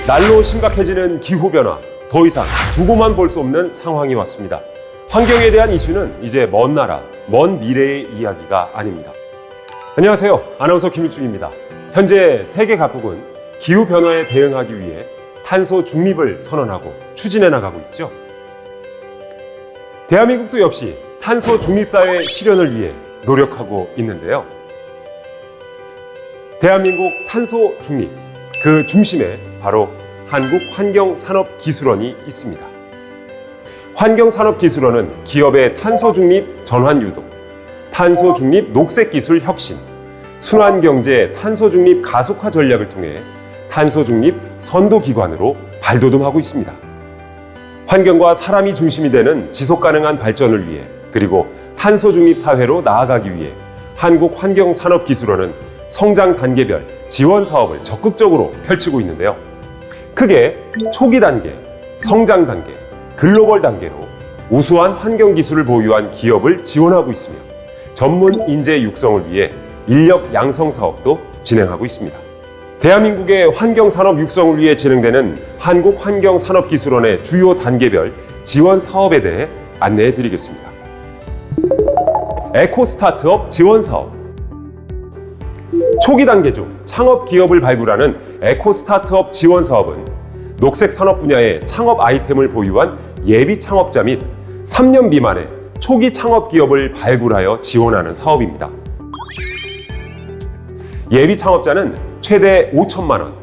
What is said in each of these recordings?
날로 심각해지는 기후변화, 더 이상 두고만 볼 수 없는 상황이 왔습니다. 환경에 대한 이슈는 이제 먼 나라, 먼 미래의 이야기가 아닙니다. 안녕하세요. 아나운서 김일중입니다. 현재 세계 각국은 기후변화에 대응하기 위해 탄소 중립을 선언하고 추진해 나가고 있죠. 대한민국도 역시 탄소 중립사회 실현을 위해 노력하고 있는데요. 대한민국 탄소 중립, 그 중심에 바로 한국환경산업기술원이 있습니다. 환경산업기술원은 기업의 탄소 중립 전환 유도, 탄소 중립 녹색기술 혁신, 순환경제 탄소 중립 가속화 전략을 통해 탄소 중립 선도기관으로 발돋움하고 있습니다. 환경과 사람이 중심이 되는 지속가능한 발전을 위해, 그리고 탄소 중립 사회로 나아가기 위해 한국환경산업기술원은 성장 단계별 지원 사업을 적극적으로 펼치고 있는데요. 크게 초기 단계, 성장 단계, 글로벌 단계로 우수한 환경 기술을 보유한 기업을 지원하고 있으며 전문 인재 육성을 위해 인력 양성 사업도 진행하고 있습니다. 대한민국의 환경산업 육성을 위해 진행되는 한국환경산업기술원의 주요 단계별 지원 사업에 대해 안내해 드리겠습니다. 에코 스타트업 지원 사업. 초기 단계 중 창업 기업을 발굴하는 에코 스타트업 지원 사업은 녹색 산업 분야의 창업 아이템을 보유한 예비 창업자 및 3년 미만의 초기 창업 기업을 발굴하여 지원하는 사업입니다. 예비 창업자는 최대 5천만 원,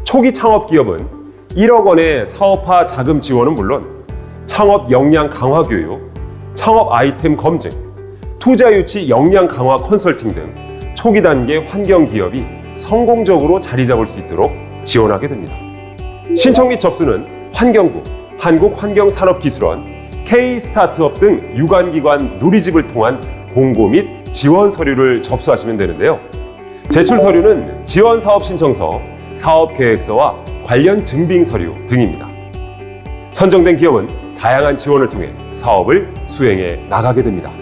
초기 창업 기업은 1억 원의 사업화 자금 지원은 물론 창업 역량 강화 교육, 창업 아이템 검증, 투자 유치 역량 강화 컨설팅 등 초기 단계 환경 기업이 성공적으로 자리 잡을 수 있도록 지원하게 됩니다. 신청 및 접수는 환경부, 한국환경산업기술원, K-스타트업 등 유관기관 누리집을 통한 공고 및 지원 서류를 접수하시면 되는데요. 제출 서류는 지원 사업 신청서, 사업 계획서와 관련 증빙 서류 등입니다. 선정된 기업은 다양한 지원을 통해 사업을 수행해 나가게 됩니다.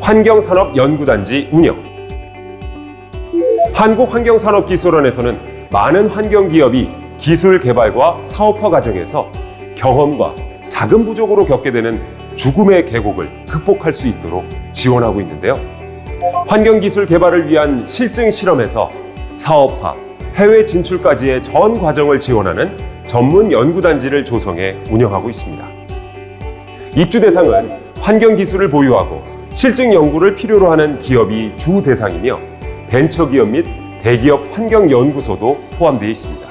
환경산업연구단지 운영. 한국환경산업기술원에서는 많은 환경기업이 기술 개발과 사업화 과정에서 경험과 자금 부족으로 겪게 되는 죽음의 계곡을 극복할 수 있도록 지원하고 있는데요. 환경기술 개발을 위한 실증 실험에서 사업화, 해외 진출까지의 전 과정을 지원하는 전문 연구단지를 조성해 운영하고 있습니다. 입주 대상은 환경기술을 보유하고 실증 연구를 필요로 하는 기업이 주 대상이며 벤처기업 및 대기업 환경연구소도 포함되어 있습니다.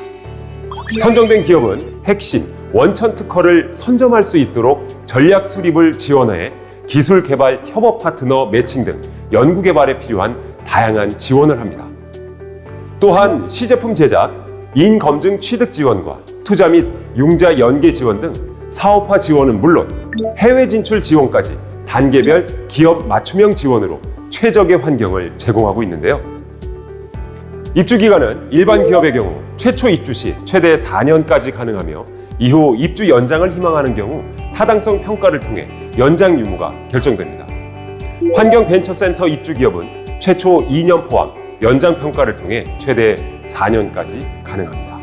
선정된 기업은 핵심, 원천 특허를 선점할 수 있도록 전략 수립을 지원해 기술 개발 협업 파트너 매칭 등 연구 개발에 필요한 다양한 지원을 합니다. 또한 시제품 제작, 인검증 취득 지원과 투자 및 융자 연계 지원 등 사업화 지원은 물론 해외 진출 지원까지 단계별 기업 맞춤형 지원으로 최적의 환경을 제공하고 있는데요. 입주 기간은 일반 기업의 경우 최초 입주 시 최대 4년까지 가능하며 이후 입주 연장을 희망하는 경우 타당성 평가를 통해 연장 유무가 결정됩니다. 환경벤처센터 입주 기업은 최초 2년 포함 연장 평가를 통해 최대 4년까지 가능합니다.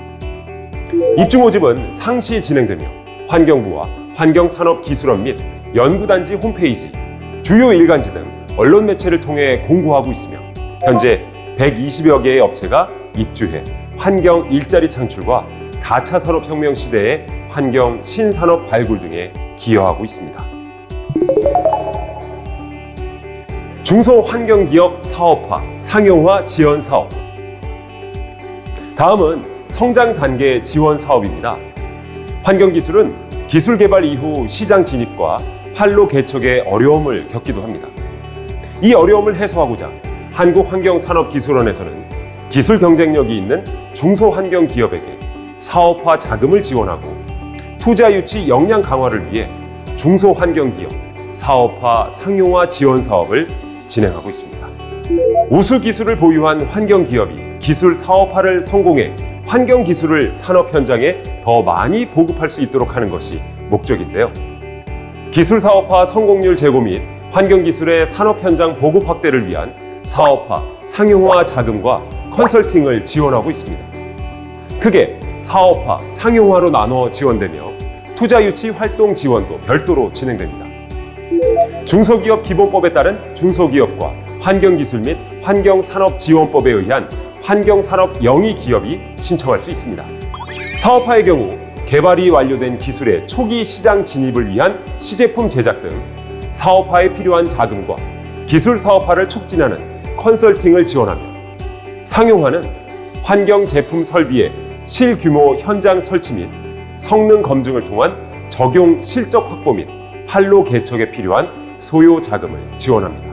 입주 모집은 상시 진행되며 환경부와 환경산업기술원 및 연구단지 홈페이지, 주요 일간지 등 언론 매체를 통해 공고하고 있으며 현재 120여 개의 업체가 입주해 환경 일자리 창출과 4차 산업혁명 시대의 환경 신산업 발굴 등에 기여하고 있습니다. 중소환경기업 사업화, 상용화 지원 사업. 다음은 성장 단계 지원 사업입니다. 환경기술은 기술 개발 이후 시장 진입과 판로 개척에 어려움을 겪기도 합니다. 이 어려움을 해소하고자 한국환경산업기술원에서는 기술 경쟁력이 있는 중소환경기업에게 사업화 자금을 지원하고 투자 유치 역량 강화를 위해 중소환경기업 사업화 상용화 지원 사업을 진행하고 있습니다. 우수 기술을 보유한 환경기업이 기술 사업화를 성공해 환경기술을 산업 현장에 더 많이 보급할 수 있도록 하는 것이 목적인데요. 기술 사업화 성공률 제고 및 환경기술의 산업 현장 보급 확대를 위한 사업화, 상용화 자금과 컨설팅을 지원하고 있습니다. 크게 사업화, 상용화로 나눠 지원되며 투자 유치 활동 지원도 별도로 진행됩니다. 중소기업 기본법에 따른 중소기업과 환경기술 및 환경산업지원법에 의한 환경산업 영위 기업이 신청할 수 있습니다. 사업화의 경우 개발이 완료된 기술의 초기 시장 진입을 위한 시제품 제작 등 사업화에 필요한 자금과 기술 사업화를 촉진하는 컨설팅을 지원하며, 상용화는 환경 제품 설비의 실규모 현장 설치 및 성능 검증을 통한 적용 실적 확보 및 판로 개척에 필요한 소요 자금을 지원합니다.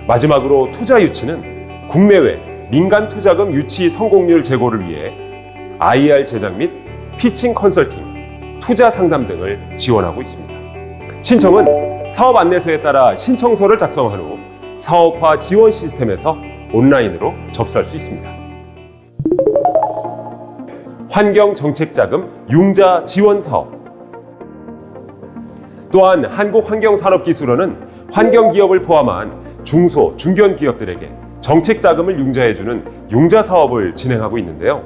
마지막으로 투자 유치는 국내외 민간 투자금 유치 성공률 제고를 위해 IR 제작 및 피칭 컨설팅, 투자 상담 등을 지원하고 있습니다. 신청은 사업 안내서에 따라 신청서를 작성한 후 사업화 지원 시스템에서 온라인으로 접수할 수 있습니다. 환경정책자금 융자 지원 사업. 또한 한국환경산업기술원은 환경기업을 포함한 중소, 중견 기업들에게 정책자금을 융자해주는 융자 사업을 진행하고 있는데요.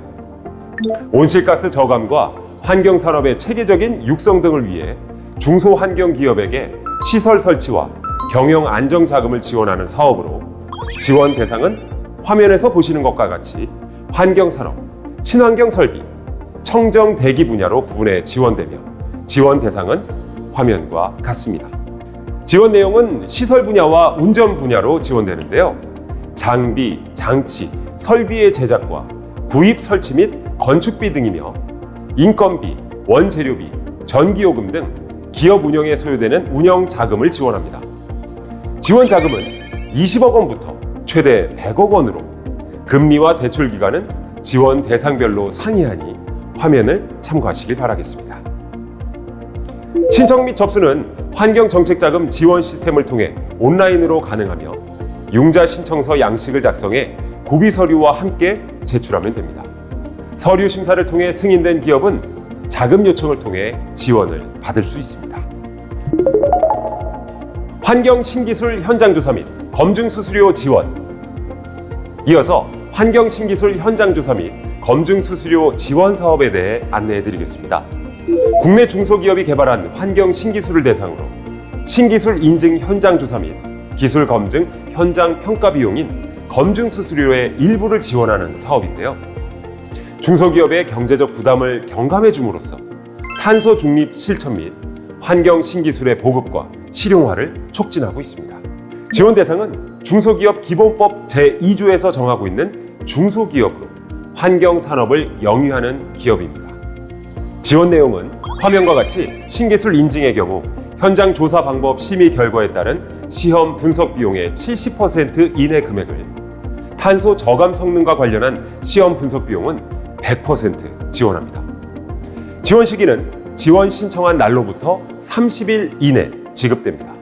온실가스 저감과 환경산업의 체계적인 육성 등을 위해 중소환경기업에게 시설 설치와 경영 안정 자금을 지원하는 사업으로, 지원 대상은 화면에서 보시는 것과 같이 환경산업, 친환경 설비, 청정 대기 분야로 구분해 지원되며 지원 대상은 화면과 같습니다. 지원 내용은 시설 분야와 운전 분야로 지원되는데요. 장비, 장치, 설비의 제작과 구입 설치 및 건축비 등이며 인건비, 원재료비, 전기요금 등 기업 운영에 소요되는 운영 자금을 지원합니다. 지원 자금은 20억 원부터 최대 100억 원으로 금리와 대출 기간은 지원 대상별로 상이하니 화면을 참고하시길 바라겠습니다. 신청 및 접수는 환경정책자금 지원 시스템을 통해 온라인으로 가능하며 융자 신청서 양식을 작성해 구비 서류와 함께 제출하면 됩니다. 서류 심사를 통해 승인된 기업은 자금 요청을 통해 지원을 받을 수 있습니다. 환경 신기술 현장 조사 및 검증 수수료 지원. 이어서 환경 신기술 현장 조사 및 검증 수수료 지원 사업에 대해 안내해 드리겠습니다. 국내 중소기업이 개발한 환경 신기술을 대상으로 신기술 인증 현장 조사 및 기술 검증 현장 평가 비용인 검증 수수료의 일부를 지원하는 사업인데요. 중소기업의 경제적 부담을 경감해 줌으로써 탄소 중립 실천 및 환경 신기술의 보급과 실용화를 촉진하고 있습니다. 지원 대상은 중소기업 기본법 제2조에서 정하고 있는 중소기업으로 환경 산업을 영위하는 기업입니다. 지원 내용은 화면과 같이 신기술 인증의 경우 현장 조사 방법 심의 결과에 따른 시험 분석 비용의 70% 이내 금액을, 탄소 저감 성능과 관련한 시험 분석 비용은 100% 지원합니다. 지원 시기는 지원 신청한 날로부터 30일 이내 지급됩니다.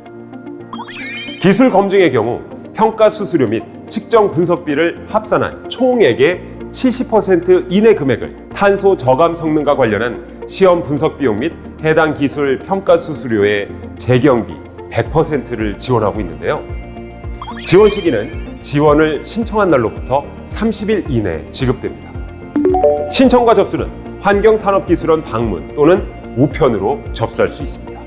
기술 검증의 경우 평가 수수료 및 측정 분석비를 합산한 총액의 70% 이내 금액을 탄소 저감 성능과 관련한 시험 분석 비용 및 해당 기술 평가 수수료의 재경비 100%를 지원하고 있는데요. 지원 시기는 지원을 신청한 날로부터 30일 이내 지급됩니다. 신청과 접수는 환경산업기술원 방문 또는 우편으로 접수할 수 있습니다.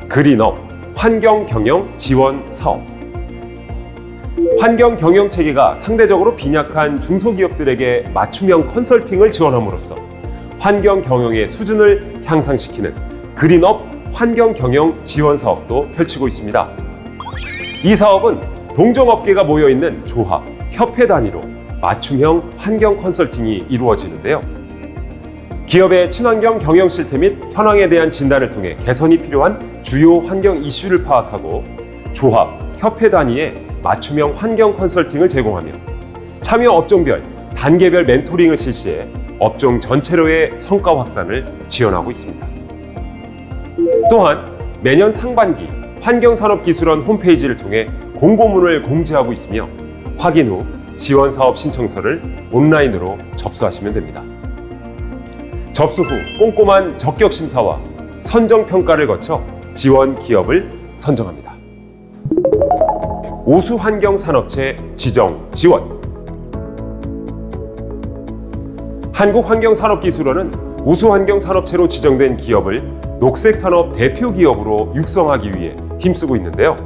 그린업 환경경영 지원 사업. 환경경영 체계가 상대적으로 빈약한 중소기업들에게 맞춤형 컨설팅을 지원함으로써 환경경영의 수준을 향상시키는 그린업 환경경영 지원 사업도 펼치고 있습니다. 이 사업은 동종업계가 모여있는 조합, 협회 단위로 맞춤형 환경 컨설팅이 이루어지는데요. 기업의 친환경 경영 실태 및 현황에 대한 진단을 통해 개선이 필요한 주요 환경 이슈를 파악하고 조합, 협회 단위의 맞춤형 환경 컨설팅을 제공하며 참여 업종별, 단계별 멘토링을 실시해 업종 전체로의 성과 확산을 지원하고 있습니다. 또한 매년 상반기 환경산업기술원 홈페이지를 통해 공고문을 공지하고 있으며 확인 후 지원 사업 신청서를 온라인으로 접수하시면 됩니다. 접수 후 꼼꼼한 적격 심사와 선정 평가를 거쳐 지원 기업을 선정합니다. 우수 환경 산업체 지정 지원. 한국환경산업기술원은 우수환경산업체로 지정된 기업을 녹색산업 대표 기업으로 육성하기 위해 힘쓰고 있는데요.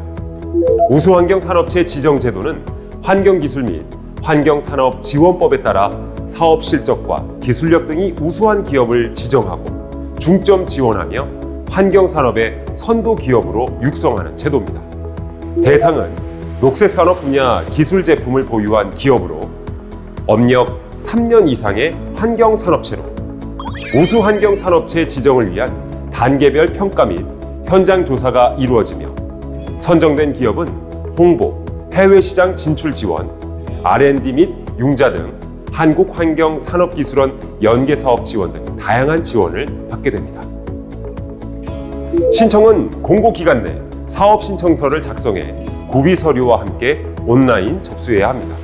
우수환경산업체 지정 제도는 환경기술 및 환경산업지원법에 따라 사업 실적과 기술력 등이 우수한 기업을 지정하고 중점 지원하며 환경산업의 선도 기업으로 육성하는 제도입니다. 대상은 녹색산업 분야 기술 제품을 보유한 기업으로 업력 3년 이상의 환경산업체로 우수환경산업체 지정을 위한 단계별 평가 및 현장 조사가 이루어지며 선정된 기업은 홍보, 해외 시장 진출 지원, R&D 및 융자 등 한국환경산업기술원 연계사업 지원 등 다양한 지원을 받게 됩니다. 신청은 공고기간 내 사업 신청서를 작성해 구비 서류와 함께 온라인 접수해야 합니다.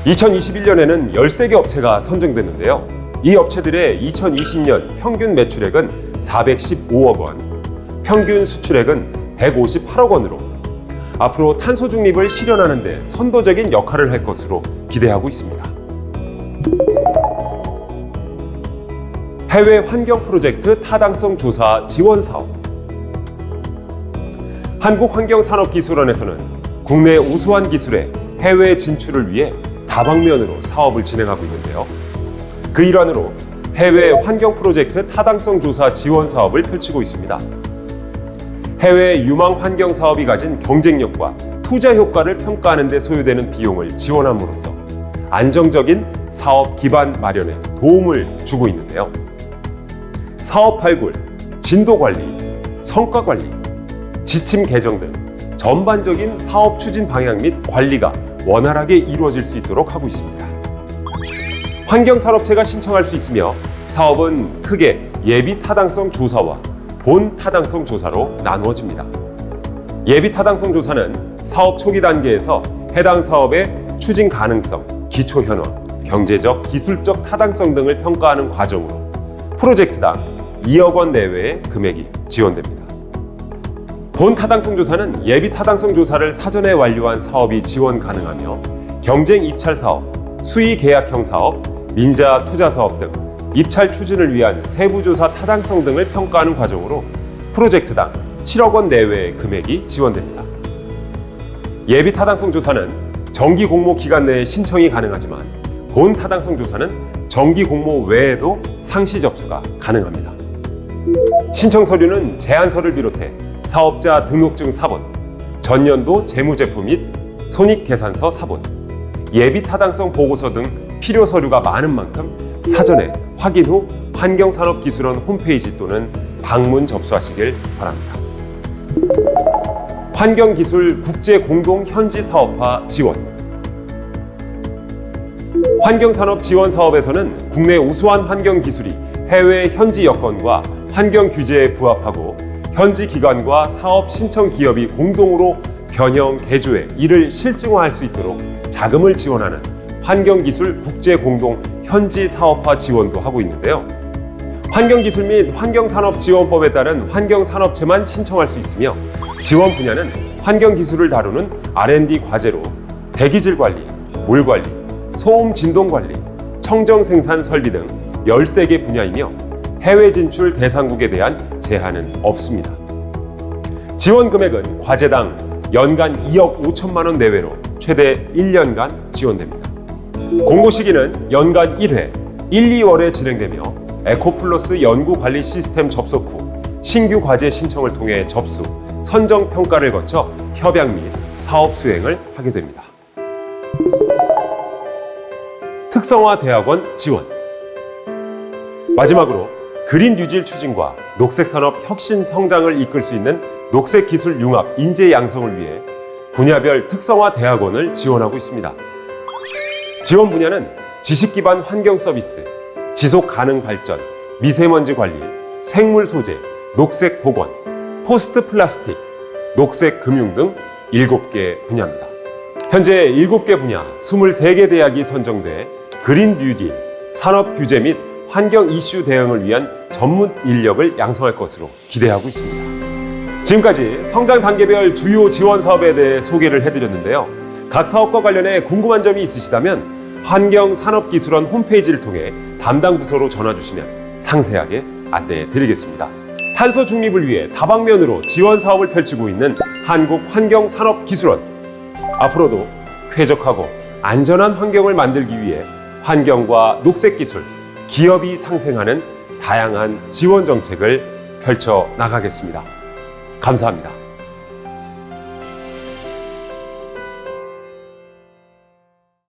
2021년에는 13개 업체가 선정됐는데요. 이 업체들의 2020년 평균 매출액은 415억 원, 평균 수출액은 158억 원으로 앞으로 탄소 중립을 실현하는 데 선도적인 역할을 할 것으로 기대하고 있습니다. 해외 환경 프로젝트 타당성 조사 지원 사업. 한국환경산업기술원에서는 국내 우수한 기술의 해외 진출을 위해 다방면으로 사업을 진행하고 있는데요. 그 일환으로 해외 환경 프로젝트 타당성 조사 지원 사업을 펼치고 있습니다. 해외 유망 환경 사업이 가진 경쟁력과 투자 효과를 평가하는 데 소요되는 비용을 지원함으로써 안정적인 사업 기반 마련에 도움을 주고 있는데요. 사업 발굴, 진도 관리, 성과 관리, 지침 개정 등 전반적인 사업 추진 방향 및 관리가 원활하게 이루어질 수 있도록 하고 있습니다. 환경산업체가 신청할 수 있으며 사업은 크게 예비 타당성 조사와 본 타당성 조사로 나누어집니다. 예비 타당성 조사는 사업 초기 단계에서 해당 사업의 추진 가능성, 기초 현황, 경제적, 기술적 타당성 등을 평가하는 과정으로 프로젝트당 2억 원 내외의 금액이 지원됩니다. 본 타당성 조사는 예비 타당성 조사를 사전에 완료한 사업이 지원 가능하며 경쟁 입찰 사업, 수의 계약형 사업, 민자 투자 사업 등 입찰 추진을 위한 세부 조사 타당성 등을 평가하는 과정으로 프로젝트당 7억 원 내외의 금액이 지원됩니다. 예비 타당성 조사는 정기 공모 기간 내에 신청이 가능하지만 본 타당성 조사는 정기 공모 외에도 상시 접수가 가능합니다. 신청 서류는 제안서를 비롯해 사업자 등록증 사본, 전년도 재무제표 및 손익계산서 사본, 예비 타당성 보고서 등 필요 서류가 많은 만큼 사전에 확인 후 환경산업기술원 홈페이지 또는 방문 접수하시길 바랍니다. 환경기술 국제공동 현지사업화 지원. 환경산업 지원 사업에서는 국내 우수한 환경기술이 해외 현지 여건과 환경 규제에 부합하고 현지 기관과 사업 신청 기업이 공동으로 변형, 개조해 이를 실증화할 수 있도록 자금을 지원하는 환경기술 국제공동 현지사업화 지원도 하고 있는데요. 환경기술 및 환경산업지원법에 따른 환경산업체만 신청할 수 있으며 지원 분야는 환경기술을 다루는 R&D 과제로 대기질 관리, 물 관리, 소음 진동 관리, 청정 생산 설비 등 13개 분야이며 해외 진출 대상국에 대한 제한은 없습니다. 지원 금액은 과제당 연간 2억 5천만 원 내외로 최대 1년간 지원됩니다. 공고 시기는 연간 1회, 1, 2월에 진행되며 에코플러스 연구관리 시스템 접속 후 신규 과제 신청을 통해 접수, 선정 평가를 거쳐 협약 및 사업 수행을 하게 됩니다. 특성화 대학원 지원. 마지막으로 그린 뉴딜 추진과 녹색 산업 혁신 성장을 이끌 수 있는 녹색 기술 융합 인재 양성을 위해 분야별 특성화 대학원을 지원하고 있습니다. 지원 분야는 지식 기반 환경 서비스, 지속 가능 발전, 미세먼지 관리, 생물 소재, 녹색 보건, 포스트 플라스틱, 녹색 금융 등 7개 분야입니다. 현재 7개 분야 23개 대학이 선정돼 그린 뉴딜, 산업 규제 및 환경 이슈 대응을 위한 전문 인력을 양성할 것으로 기대하고 있습니다. 지금까지 성장 단계별 주요 지원 사업에 대해 소개를 해드렸는데요. 각 사업과 관련해 궁금한 점이 있으시다면 환경산업기술원 홈페이지를 통해 담당 부서로 전화 주시면 상세하게 안내해 드리겠습니다. 탄소 중립을 위해 다방면으로 지원 사업을 펼치고 있는 한국환경산업기술원. 앞으로도 쾌적하고 안전한 환경을 만들기 위해 환경과 녹색기술, 기업이 상생하는 다양한 지원 정책을 펼쳐 나가겠습니다. 감사합니다.